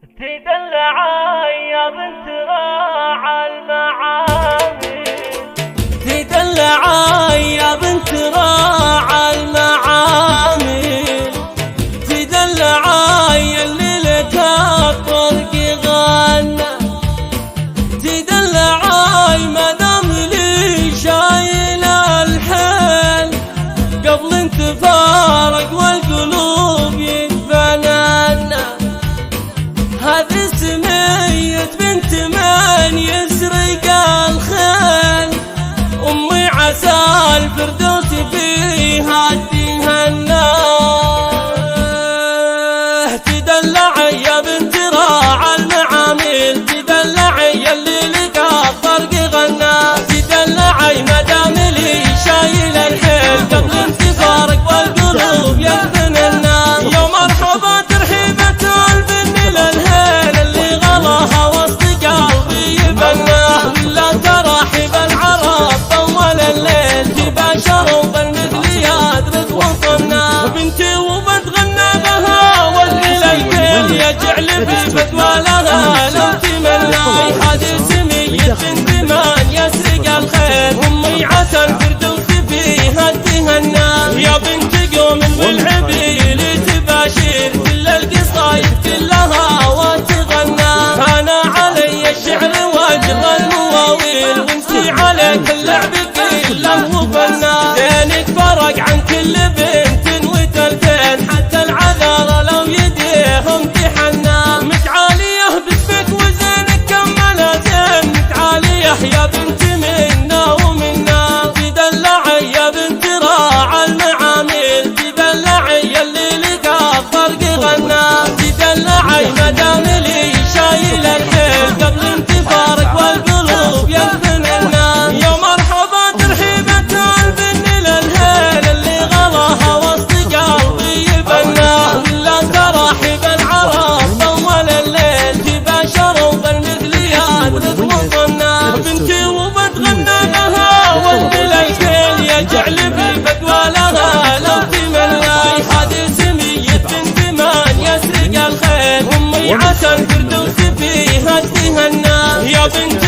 تدلعي يا بنت راعى المعامل، تدلعي يا بنت راعى المعامل، تدلعي اللي لك الطرق غنى، تدلعي ما دام لي شايل الحيل قبل انتفارق والقلوب يتفنن. هذه سمية بنت من يسرق الخيل، أمي عسى الفردوس فيها تهنى. تدلعي يا بنت راعى المعامل، تدلعي اللي لك الطرق غنى، تدلعي ما دام لي شايل الحيل قبل انتفارق والقلوب يتفنن. يا مرحبا ترحيبة البن للهيل اللي غلاها وسط قلبي يبنى، لا ترحب العرب طول الليل تباشروا بالمثل يدرك وطنا. بنتي وبتغنى بها والليل يجعل في فتوى لها لو تمنى. هذه سمية بنت من يسرق الخير، أمي عسى الفردوس فيها تهنى. يا بنت قوم بالعبيل تباشر كل القصايد كلها وتغنى. أنا علي الشعر واجر المواويل وانتي عليك اللعب كله وفنى. زينك فرق عن كل بنت وتلفين حتى العذارى لو يديهم تحنى. متعالية باسمك وزينك كمل زين، متعالية يا بنت منا ومنا. تدلعي يا بنت راعى المعامل، تدلعي اللي لك الطرق غنى، تدلعي ما دام لي شايل الحيل قبل انتفارق والقلوب يتفنن. يا مرحبا ترحيبة البن للهيل اللي غلاها وسط قلبي يبنى، لا ترحب العرب طول الليل تباشروا بالمثل يدرك وطنا. بنتي وبتغنى لها والمليكين يجعل في فتوى لها لو تمنى. هذه سمية بنت من يسرق الخير، أمي عسى الفردوس فيها تهنى. يا بنت